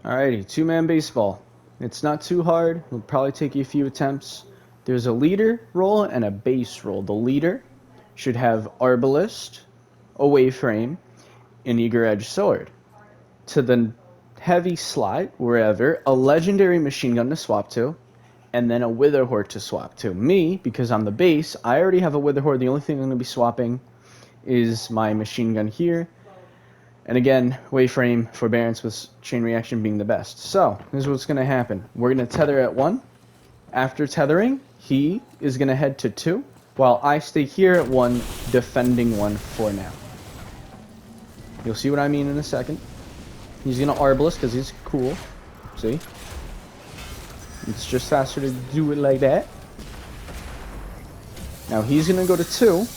Alrighty, two-man baseball. It's not too hard. It'll probably take you a few attempts. There's a leader role and a base role. The leader should have Arbalist, a wave frame, an eager edge sword. To the heavy slot, wherever, a legendary machine gun to swap to, and then a Witherhoard to swap to. Me, because I'm the base, I already have a Witherhoard. The only thing I'm going to be swapping is my machine gun here. And again, waveframe forbearance with chain reaction being the best. So, this is what's going to happen. We're going to tether at 1. After tethering, he is going to head to 2, while I stay here at 1, defending 1 for now. You'll see what I mean in a second. He's going to Arbalist because he's cool. See? It's just faster to do it like that. Now he's going to go to 2.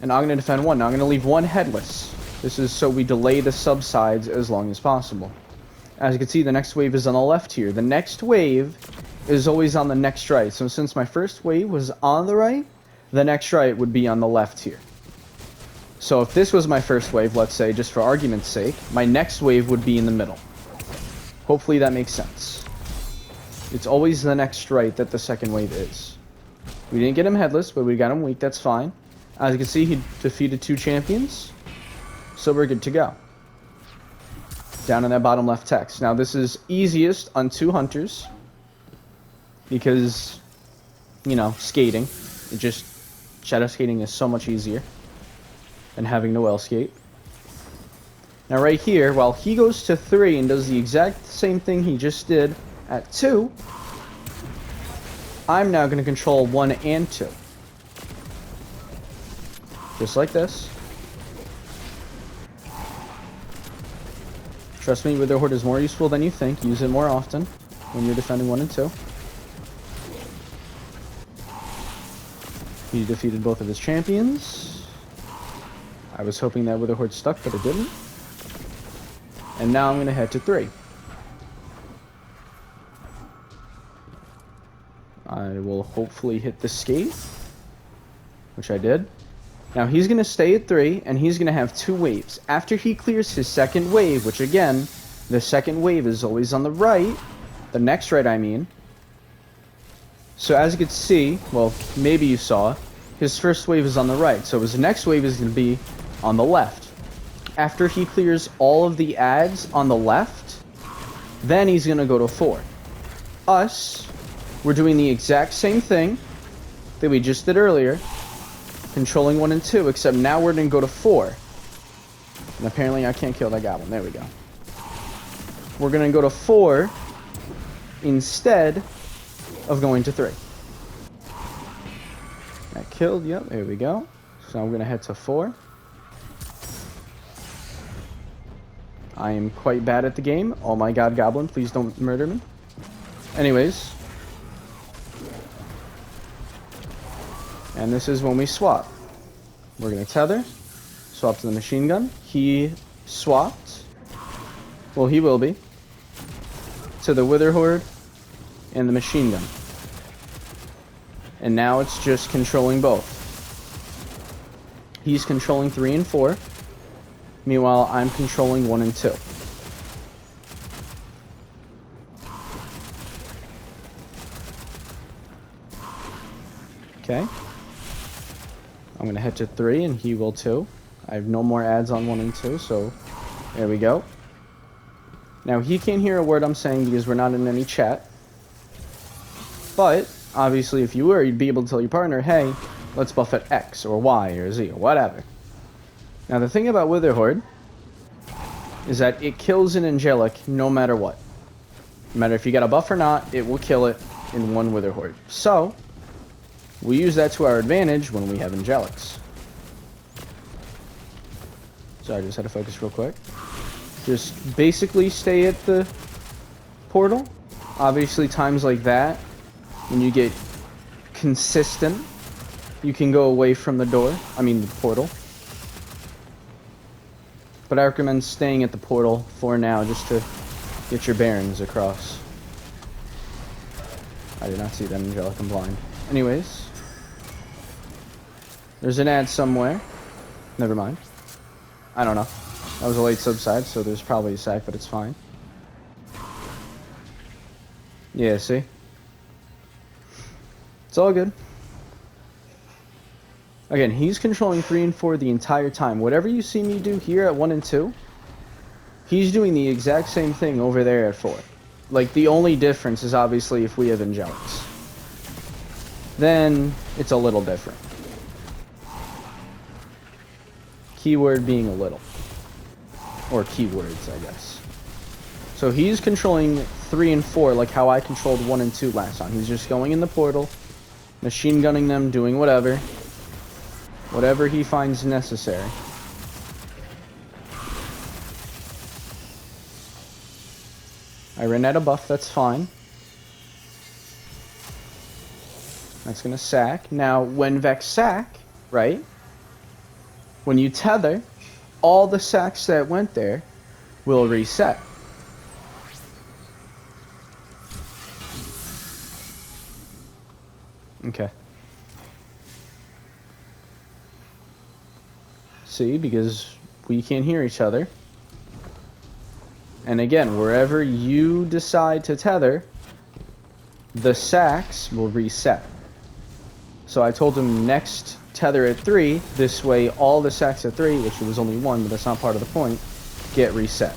And I'm going to defend 1. Now I'm going to leave 1 headless. This is so we delay the subsides as long as possible. As you can see, the next wave is on the left here. The next wave is always on the next right. So since my first wave was on the right, the next right would be on the left here. So if this was my first wave, let's say, just for argument's sake, my next wave would be in the middle. Hopefully that makes sense. It's always the next right that the second wave is. We didn't get him headless, but we got him weak. That's fine. As you can see, he defeated 2 champions. So we're good to go. Down in that bottom left text. Now this is easiest on 2 hunters. Because, you know, skating. Shadow skating is so much easier than having no L skate. Now right here, while he goes to 3 and does the exact same thing he just did at 2, I'm now going to control 1 and 2. Just like this. Trust me, Witherhoard is more useful than you think. Use it more often when you're defending 1 and 2. He defeated both of his champions. I was hoping that Witherhoard stuck, but it didn't. And now I'm going to head to 3. I will hopefully hit the skate, which I did. Now he's going to stay at 3, and he's going to have 2 waves. After he clears his second wave, which again, the second wave is always on the right, the next right I mean. So as you can see, well, maybe you saw, his first wave is on the right, so his next wave is going to be on the left. After he clears all of the ads on the left, then he's going to go to 4. Us, we're doing the exact same thing that we just did earlier, controlling 1 and 2, except now we're going to go to 4. And apparently I can't kill that goblin. There we go. We're going to go to 4 instead of going to 3. That killed, yep, there we go. So now we're going to head to 4. I am quite bad at the game. Oh my god, goblin, please don't murder me. Anyways. And this is when we swap. We're going to tether, swap to the machine gun. He swapped, well he will be, to the Witherhoard and the machine gun. And now it's just controlling both. He's controlling 3 and 4. Meanwhile, I'm controlling 1 and 2. Okay. I'm going to head to 3, and he will too. I have no more ads on 1 and 2, so there we go. Now, he can't hear a word I'm saying because we're not in any chat. But, obviously, if you were, you'd be able to tell your partner, hey, let's buff at X, or Y, or Z, or whatever. Now, the thing about Witherhoard is that it kills an Angelic no matter what. No matter if you get a buff or not, it will kill it in 1 Witherhoard. So, we use that to our advantage when we have Angelics. So I just had to focus real quick. Just basically stay at the portal. Obviously, times like that, when you get consistent, you can go away from the door. I mean, the portal. But I recommend staying at the portal for now, just to get your bearings across. I did not see that Angelic, I'm blind. Anyways. There's an ad somewhere. Never mind. I don't know. That was a late subside, so there's probably a sack, but it's fine. Yeah, see? It's all good. Again, he's controlling 3 and 4 the entire time. Whatever you see me do here at 1 and 2, he's doing the exact same thing over there at 4. Like, the only difference is obviously if we have angelics. Then, it's a little different. Keyword being a little. Or keywords, I guess. So he's controlling 3 and 4 like how I controlled 1 and 2 last time. He's just going in the portal, machine gunning them, doing whatever. Whatever he finds necessary. I ran out of buff, that's fine. That's gonna sack. Now, when Vex sack, right? When you tether, all the sacks that went there will reset. Okay. See, because we can't hear each other. And again, wherever you decide to tether, the sacks will reset. So I told him next tether at 3, this way all the sacks at 3, which was only 1, but that's not part of the point, get reset.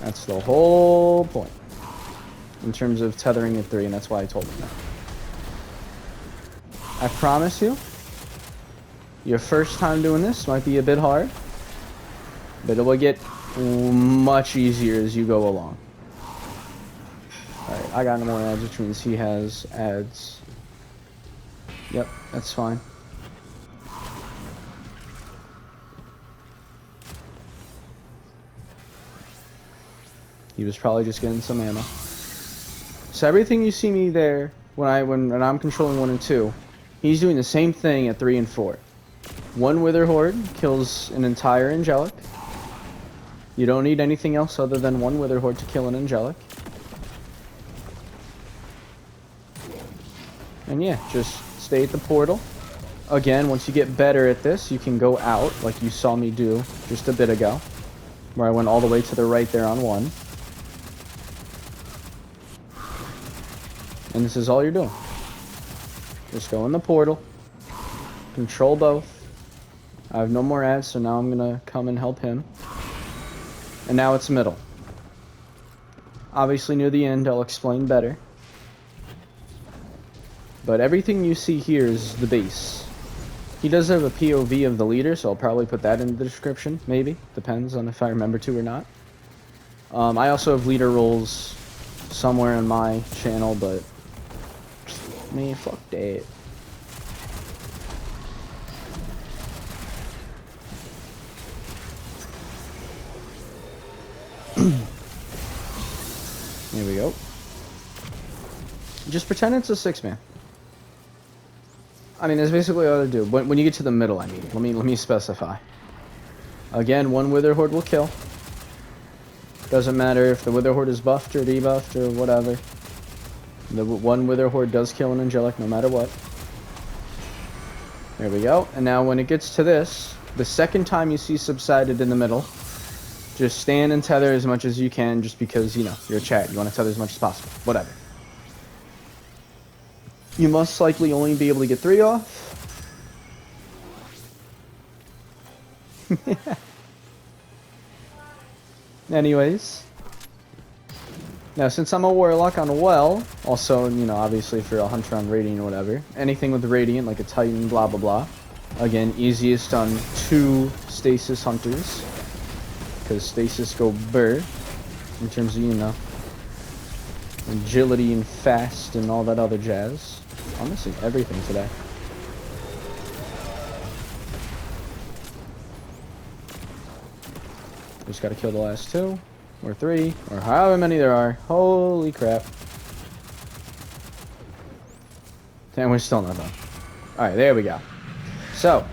That's the whole point in terms of tethering at 3, and that's why I told him that. I promise you, your first time doing this might be a bit hard, but it will get much easier as you go along. Alright, I got no more ads, which means he has ads. Yep, that's fine. He was probably just getting some ammo. So everything you see me there when I'm controlling 1 and 2, he's doing the same thing at 3 and 4. 1 Wither Horde kills an entire Angelic. You don't need anything else other than 1 Wither Horde to kill an Angelic. And yeah, just stay at the portal. Again, once you get better at this, you can go out, like you saw me do just a bit ago, where I went all the way to the right there on 1. And this is all you're doing. Just go in the portal, control both. I have no more ads, so now I'm gonna come and help him. And now it's middle. Obviously near the end, I'll explain better. But everything you see here is the base. He does have a POV of the leader, so I'll probably put that in the description, maybe. Depends on if I remember to or not. I also have leader roles somewhere on my channel, but man, fuck that. Here we go. Just pretend it's a 6-man. I mean, that's basically all I do. When you get to the middle, I mean, let me specify. Again, 1 Wither Horde will kill. Doesn't matter if the Wither Horde is buffed or debuffed or whatever. The 1 Wither Horde does kill an Angelic no matter what. There we go. And now when it gets to this, the second time you see subsided in the middle, just stand and tether as much as you can, just because, you know, you're a chat. You want to tether as much as possible. Whatever. You must likely only be able to get 3 off. Anyways. Now, since I'm a Warlock on Well, also, you know, obviously for a Hunter on Radiant or whatever, anything with Radiant, like a Titan, blah, blah, blah. Again, easiest on 2 Stasis Hunters. Because Stasis go burr. In terms of, you know, agility and fast and all that other jazz. I'm missing everything today. Just gotta kill the last 2, or 3, or however many there are. Holy crap. And we're still not done. Alright, there we go. So,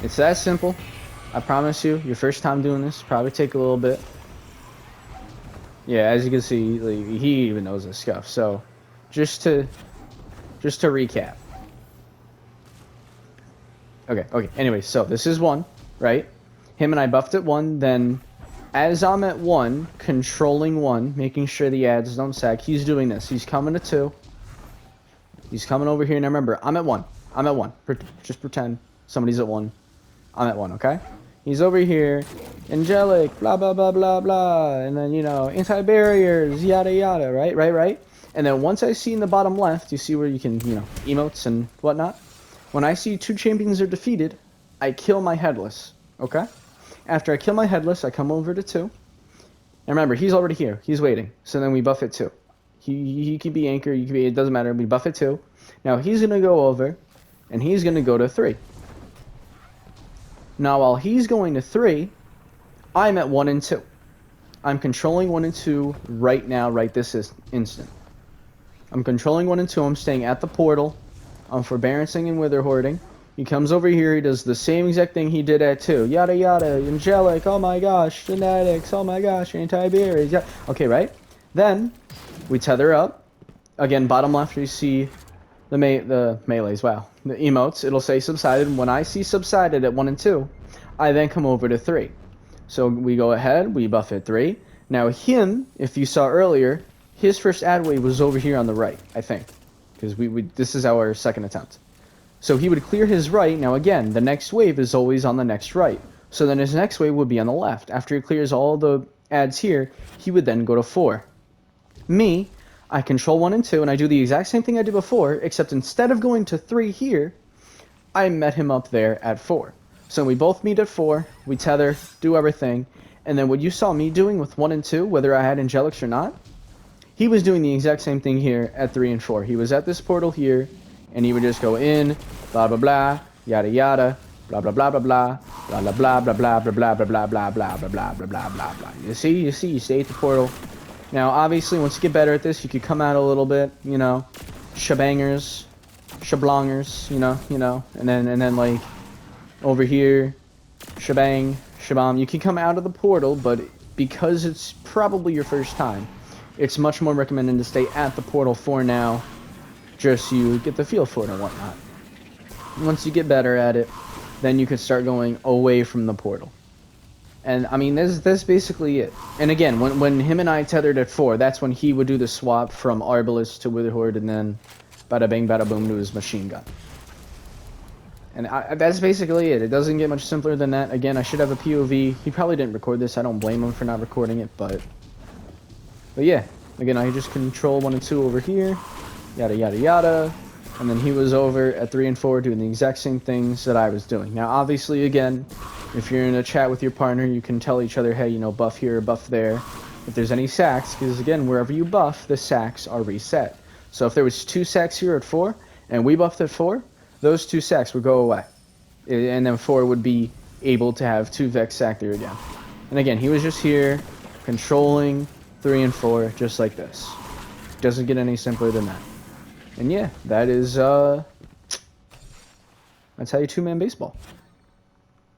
it's that simple. I promise you, your first time doing this, probably take a little bit. Yeah, as you can see, like, he even knows this stuff. So, just to recap. Okay. Anyway, so this is 1, right? Him and I buffed at 1, then as I'm at 1, controlling 1, making sure the ads don't sack, he's doing this. He's coming to 2. He's coming over here. Now remember, I'm at 1. I'm at 1. Just pretend somebody's at 1. I'm at 1, okay? He's over here. Angelic, blah, blah, blah, blah, blah. And then, you know, anti-barriers, yada, yada, right? And then once I see in the bottom left, you see where you can, you know, emotes and whatnot. When I see 2 champions are defeated, I kill my headless, okay? After I kill my headless, I come over to 2. And remember, he's already here. He's waiting. So then we buff it 2. He could be anchor, you could be, it doesn't matter. We buff it 2. Now he's going to go over, and he's going to go to 3. Now while he's going to 3, I'm at 1 and 2. I'm controlling 1 and 2 right now, right this instant. I'm controlling 1 and 2. I'm staying at the portal. I'm forbarancing and wither hoarding. He comes over here. He does the same exact thing he did at 2. Yada yada. Angelic. Oh my gosh. Genetics. Oh my gosh. Anti-barriers. Yeah. Okay, right? Then we tether up. Again, bottom left you see the melees. Wow. The emotes. It'll say subsided. When I see subsided at 1 and 2, I then come over to 3. So we go ahead. We buff at 3. Now him, if you saw earlier, his first ad wave was over here on the right, I think. Because this is our second attempt. So he would clear his right. Now again, the next wave is always on the next right. So then his next wave would be on the left. After he clears all the ads here, he would then go to 4. Me, I control 1 and 2, and I do the exact same thing I did before, except instead of going to 3 here, I met him up there at 4. So we both meet at 4, we tether, do everything, and then what you saw me doing with 1 and 2, whether I had Angelics or not, he was doing the exact same thing here at 3 and 4. He was at this portal here, and he would just go in, blah blah blah, yada yada, blah blah blah blah blah, blah blah blah blah blah blah blah blah blah blah blah blah blah blah blah blah blah. You see, you stay at the portal. Now, obviously, once you get better at this, you could come out a little bit, you know, shabangers, shablongers, you know, and then like over here, shabang, shabam. You can come out of the portal, but because it's probably your first time, it's much more recommended to stay at the portal for now, just so you get the feel for it and whatnot. Once you get better at it, then you can start going away from the portal. And I mean, that's basically it. And again, when him and I tethered at 4, that's when he would do the swap from Arbalest to Witherhoard, and then bada bang bada boom to his machine gun. And that's basically it. It doesn't get much simpler than that. Again, I should have a POV. He probably didn't record this. I don't blame him for not recording it, but yeah. Again, I just control 1 and 2 over here, yada yada yada. And then he was over at 3 and 4 doing the exact same things that I was doing. Now, obviously, again, if you're in a chat with your partner, you can tell each other, hey, you know, buff here, buff there. If there's any sacks, because again, wherever you buff, the sacks are reset. So if there was 2 sacks here at 4, and we buffed at 4, those 2 sacks would go away. And then 4 would be able to have 2 Vex sack there again. And again, he was just here, controlling 3 and 4, just like this. Doesn't get any simpler than that. And yeah, that is, that's how you 2-man baseball.